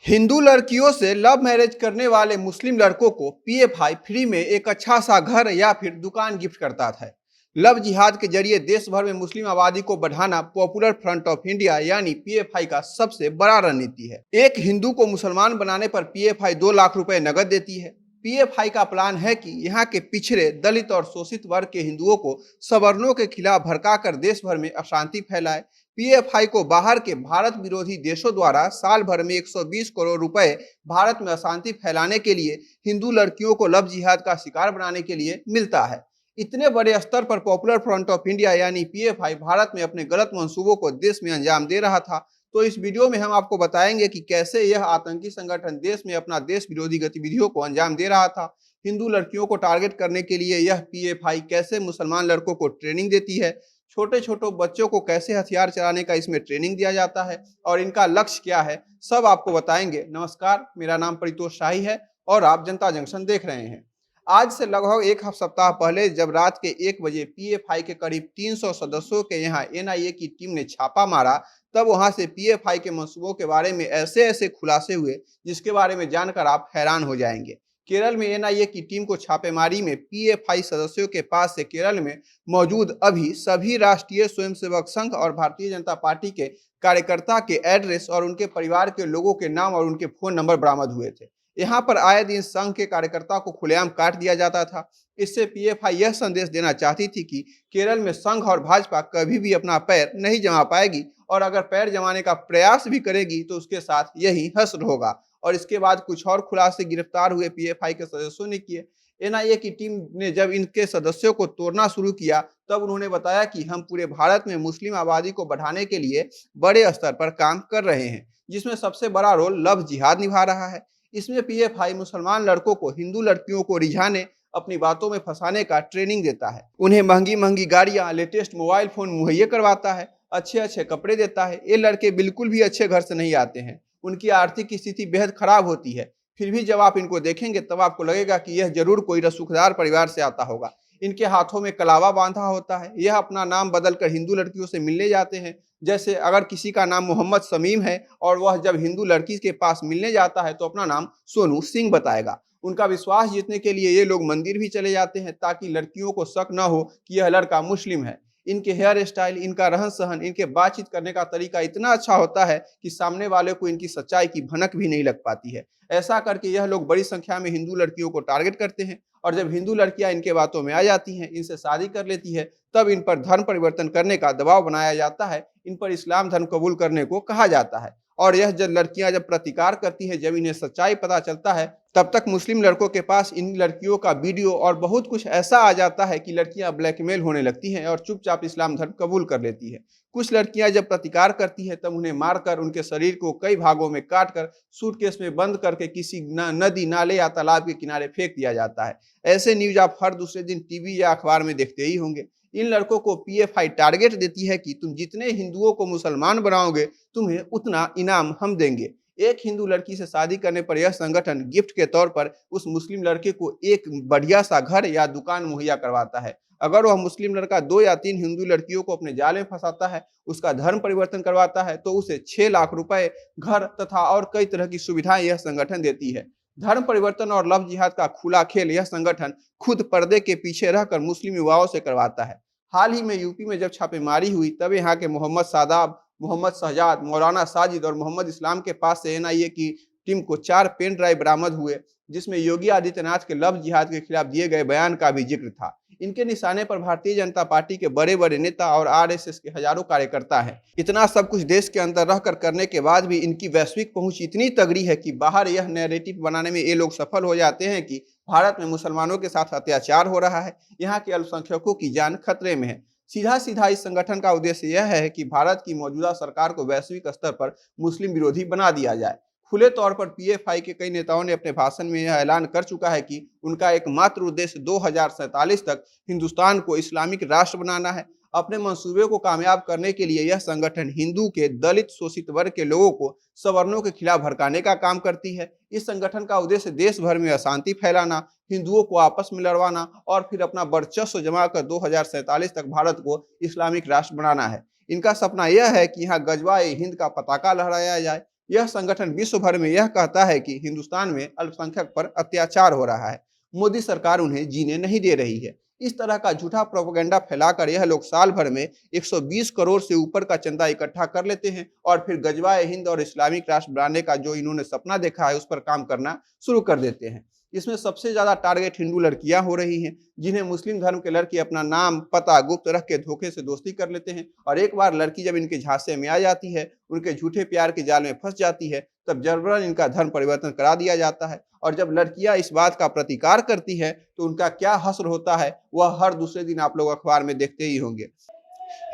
हिंदू लड़कियों से love marriage करने वाले मुस्लिम लड़कों को पीएफआई फ्री में एक अच्छा सा घर या फिर दुकान गिफ्ट करता है। लव जिहाद के जरिए देश भर में मुस्लिम आबादी को बढ़ाना पॉपुलर फ्रंट ऑफ इंडिया यानी पीएफआई का सबसे बड़ा रणनीति है। एक हिंदू को मुसलमान बनाने पर पीएफआई 2 लाख रुपए नगद देती है। पीएफआई का प्लान है कि यहाँ के पिछड़े, दलित और शोषित वर्ग के हिंदुओं को सवर्णों के खिलाफ भड़काकर देश भर में अशांति फैलाए। पीएफआई को बाहर के भारत विरोधी देशों द्वारा साल भर में 120 करोड़ रुपए भारत में अशांति फैलाने के लिए, हिंदू लड़कियों को लव जिहाद का शिकार बनाने के लिए मिलता है। इतने बड़े स्तर पर पॉपुलर फ्रंट ऑफ इंडिया यानी पीएफआई भारत में अपने गलत मंसूबों को देश में अंजाम दे रहा था। तो इस वीडियो में हम आपको बताएंगे कि कैसे यह आतंकी संगठन देश में अपना देश विरोधी गतिविधियों को अंजाम दे रहा था। हिंदू लड़कियों को टारगेट करने के लिए यह पीएफआई कैसे मुसलमान लड़कों को ट्रेनिंग देती है, छोटे छोटे बच्चों को कैसे हथियार चलाने का इसमें ट्रेनिंग दिया जाता है और इनका लक्ष्य क्या है, सब आपको बताएंगे। नमस्कार, मेरा नाम परितोष शाही है और आप जनता जंक्शन देख रहे हैं। आज से लगभग एक सप्ताह पहले जब रात के 1 बजे पीएफआई के करीब 300 सदस्यों के यहाँ एनआईए की टीम ने छापा मारा, तब वहां से पीएफआई के मंसूबों के बारे में ऐसे ऐसे खुलासे हुए जिसके बारे में जानकर आप हैरान हो जाएंगे। केरल में एनआईए की टीम को छापेमारी में पीएफआई सदस्यों के पास से केरल में मौजूद अभी सभी राष्ट्रीय स्वयंसेवक संघ और भारतीय जनता पार्टी के कार्यकर्ता के एड्रेस और उनके परिवार के लोगों के नाम और उनके फोन नंबर बरामद हुए थे। यहाँ पर आए दिन संघ के कार्यकर्ता को खुलेआम काट दिया जाता था। इससे पीएफआई यह संदेश देना चाहती थी कि केरल में संघ और भाजपा कभी भी अपना पैर नहीं जमा पाएगी और अगर पैर जमाने का प्रयास भी करेगी तो उसके साथ यही हश्र होगा। और इसके बाद कुछ और खुलासे गिरफ्तार हुए पीएफआई के सदस्यों ने किए। एनआईए की टीम ने जब इनके सदस्यों को तोड़ना शुरू किया तब उन्होंने बताया कि हम पूरे भारत में मुस्लिम आबादी को बढ़ाने के लिए बड़े स्तर पर काम कर रहे हैं, जिसमें सबसे बड़ा रोल लव जिहाद निभा रहा है। इसमें पीएफआई मुसलमान लड़कों को हिंदू लड़कियों को रिझाने, अपनी बातों में फंसाने का ट्रेनिंग देता है। उन्हें महंगी महंगी गाड़ियां, लेटेस्ट मोबाइल फोन मुहैया करवाता है, अच्छे अच्छे कपड़े देता है। ये लड़के बिल्कुल भी अच्छे घर से नहीं आते हैं, उनकी आर्थिक स्थिति बेहद खराब होती है। फिर भी जब आप इनको देखेंगे तब आपको लगेगा कि यह जरूर कोई रसूखदार परिवार से आता होगा। इनके हाथों में कलावा बांधा होता है। यह अपना नाम बदलकर हिंदू लड़कियों से मिलने जाते हैं। जैसे अगर किसी का नाम मोहम्मद शमीम है और वह जब हिंदू लड़की के पास मिलने जाता है तो अपना नाम सोनू सिंह बताएगा। उनका विश्वास जीतने के लिए ये लोग मंदिर भी चले जाते हैं ताकि लड़कियों को शक न हो कि यह लड़का मुस्लिम है। इनके हेयर स्टाइल, इनका रहन सहन, इनके बातचीत करने का तरीका इतना अच्छा होता है कि सामने वाले को इनकी सच्चाई की भनक भी नहीं लग पाती है। ऐसा करके यह लोग बड़ी संख्या में हिंदू लड़कियों को टारगेट करते हैं और जब हिंदू लड़कियां इनके बातों में आ जाती हैं, इनसे शादी कर लेती है, तब इन पर धर्म परिवर्तन करने का दबाव बनाया जाता है। इन पर इस्लाम धर्म कबूल करने को कहा जाता है और यह जब लड़कियां जब प्रतिकार करती है, जब इन्हें सच्चाई पता चलता है, तब तक मुस्लिम लड़कों के पास इन लड़कियों का वीडियो और बहुत कुछ ऐसा आ जाता है कि लड़कियां ब्लैकमेल होने लगती हैं और चुपचाप इस्लाम धर्म कबूल कर लेती है। कुछ लड़कियां जब प्रतिकार करती है तब उन्हें मारकर, उनके शरीर को कई भागों में काटकर सूटकेस में बंद करके किसी नदी, नाले या तालाब के किनारे फेंक दिया जाता है। ऐसे न्यूज आप हर दूसरे दिन टीवी या अखबार में देखते ही होंगे। इन लड़कों को पीएफआई टारगेट देती है कि तुम जितने हिंदुओं को मुसलमान बनाओगे, तुम्हें उतना इनाम हम देंगे। एक हिंदू लड़की से शादी करने पर यह संगठन गिफ्ट के तौर पर उस मुस्लिम लड़के को एक बढ़िया सा घर या दुकान मुहैया करवाता है। अगर वह मुस्लिम लड़का 2 या 3 हिंदू लड़कियों को अपने जाल में फंसाता है, उसका धर्म परिवर्तन करवाता है, तो उसे 6 लाख रुपए, घर तथा और कई तरह की सुविधाएं यह संगठन देती है। धर्म परिवर्तन और लव जिहाद का खुला खेल यह संगठन खुद पर्दे के पीछे रहकर मुस्लिम युवाओं से करवाता है। हाल ही में यूपी में जब छापेमारी हुई तब यहाँ के मोहम्मद सादाब, मोहम्मद शहजाद, मौलाना साजिद और मोहम्मद इस्लाम के पास से एनआईए की टीम को 4 पेन ड्राइव बरामद हुए जिसमें योगी आदित्यनाथ के लव जिहाद के खिलाफ दिए गए बयान का भी जिक्र था। इनके निशाने पर भारतीय जनता पार्टी के बड़े बड़े नेता और आरएसएस के हजारों कार्यकर्ता हैं। इतना सब कुछ देश के अंदर रहकर करने के बाद भी इनकी वैश्विक पहुंच इतनी तगड़ी है कि बाहर यह नैरेटिव बनाने में ये लोग सफल हो जाते हैं कि भारत में मुसलमानों के साथ अत्याचार हो रहा है, यहाँ के अल्पसंख्यकों की जान खतरे में है। सीधा सीधा इस संगठन का उद्देश्य यह है कि भारत की मौजूदा सरकार को वैश्विक स्तर पर मुस्लिम विरोधी बना दिया जाए। खुले तौर पर पीएफआई के कई नेताओं ने अपने भाषण में यह ऐलान कर चुका है कि उनका एकमात्र उद्देश्य 2047 तक हिंदुस्तान को इस्लामिक राष्ट्र बनाना है। अपने मंसूबे को कामयाब करने के लिए यह संगठन हिंदू के, दलित, शोषित वर्ग के लोगों को सवर्णों के खिलाफ भड़काने का काम करती है। इस संगठन का उद्देश्य देश भर में अशांति फैलाना, हिंदुओं को आपस में लड़वाना और फिर अपना वर्चस्व जमा कर 2047 तक भारत को इस्लामिक राष्ट्र बनाना है। इनका सपना यह है कि यहाँ गजवा-ए-हिंद का पताका लहराया जाए, यह संगठन विश्व भर में यह कहता है कि हिंदुस्तान में अल्पसंख्यक पर अत्याचार हो रहा है, मोदी सरकार उन्हें जीने नहीं दे रही है। इस तरह का झूठा प्रोपेगेंडा फैलाकर यह लोग साल भर में 120 करोड़ से ऊपर का चंदा इकट्ठा कर लेते हैं और फिर गजवाए हिंद और इस्लामिक राष्ट्र बनाने का जो इन्होंने सपना देखा है उस पर काम करना शुरू कर देते हैं। इसमें सबसे ज्यादा टारगेट हिंदू लड़कियां हो रही हैं, जिन्हें मुस्लिम धर्म के लड़के अपना नाम पता गुप्त रख के धोखे से दोस्ती कर लेते हैं और एक बार लड़की जब इनके झांसे में आ जाती है, उनके झूठे प्यार के जाल में फंस जाती है, तब जबरन इनका धर्म परिवर्तन करा दिया जाता है। और जब लड़कियां इस बात का प्रतिकार करती है तो उनका क्या हश्र होता है वह हर दूसरे दिन आप लोग अखबार में देखते ही होंगे।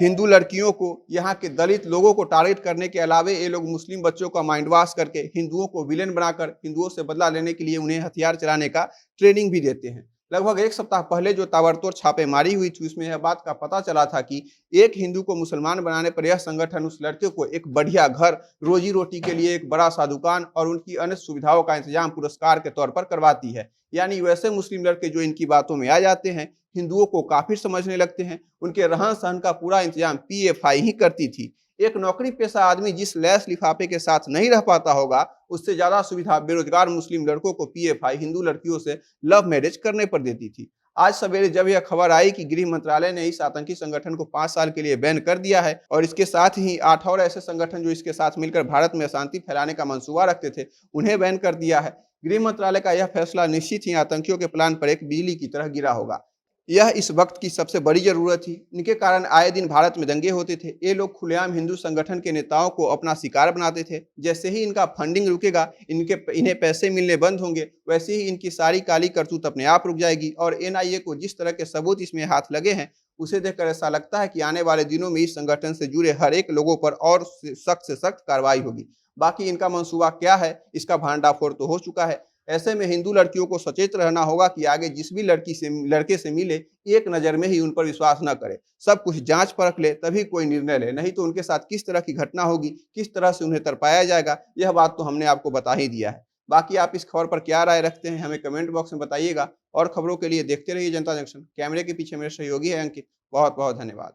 हिंदू लड़कियों को, यहाँ के दलित लोगों को टारगेट करने के अलावे ये लोग मुस्लिम बच्चों का माइंड वॉश करके हिंदुओं को विलेन बनाकर हिंदुओं से बदला लेने के लिए उन्हें हथियार चलाने का ट्रेनिंग भी देते हैं। लगभग एक सप्ताह पहले जो ताबड़तोड़ छापेमारी हुई थी उसमें यह बात का पता चला था कि एक हिंदू को मुसलमान बनाने पर यह संगठन उस लड़के को एक बढ़िया घर, रोजी रोटी के लिए एक बड़ा सा दुकान और उनकी अन्य सुविधाओं का इंतजाम पुरस्कार के तौर पर करवाती है। यानी वैसे मुस्लिम लड़के जो इनकी बातों में आ जाते हैं, हिंदुओं को काफिर समझने लगते हैं, उनके रहन सहन का पूरा इंतजाम पीएफआई ही करती थी। एक नौकरी पेशा आदमी जिस लैस लिफाफे के साथ नहीं रह पाता होगा, उससे ज्यादा सुविधा बेरोजगार मुस्लिम लड़कों को पीएफआई हिंदू लड़कियों से लव मैरिज करने पर देती थी। आज सवेरे जब यह खबर आई कि गृह मंत्रालय ने इस आतंकी संगठन को 5 साल के लिए बैन कर दिया है और इसके साथ ही 8 और ऐसे संगठन जो इसके साथ मिलकर भारत में अशांति फैलाने का मंसूबा रखते थे उन्हें बैन कर दिया है, गृह मंत्रालय का यह फैसला निश्चित ही आतंकियों के प्लान पर एक बिजली की तरह गिरा होगा। यह इस वक्त की सबसे बड़ी जरूरत थी। इनके कारण आए दिन भारत में दंगे होते थे। ये लोग खुलेआम हिंदू संगठन के नेताओं को अपना शिकार बनाते थे। जैसे ही इनका फंडिंग रुकेगा, इन्हें पैसे मिलने बंद होंगे, वैसे ही इनकी सारी काली करतूत अपने आप रुक जाएगी और एनआईए को जिस तरह के सबूत इसमें हाथ लगे हैं उसे देखकर ऐसा लगता है कि आने वाले दिनों में इस संगठन से जुड़े हर एक लोगों पर और सख्त से सख्त कार्रवाई होगी। बाकी इनका मंसूबा क्या है, इसका भांडाफोड़ तो हो चुका है। ऐसे में हिंदू लड़कियों को सचेत रहना होगा कि आगे जिस भी लड़के से मिले, एक नज़र में ही उन पर विश्वास न करे। सब कुछ जांच परख ले तभी कोई निर्णय ले, नहीं तो उनके साथ किस तरह की घटना होगी, किस तरह से उन्हें तरपाया जाएगा, यह बात तो हमने आपको बता ही दिया है। बाकी आप इस खबर पर क्या राय रखते हैं हमें कमेंट बॉक्स में बताइएगा और खबरों के लिए देखते रहिए जनता जंक्शन। कैमरे के पीछे मेरे सहयोगी है अंकित। बहुत बहुत धन्यवाद।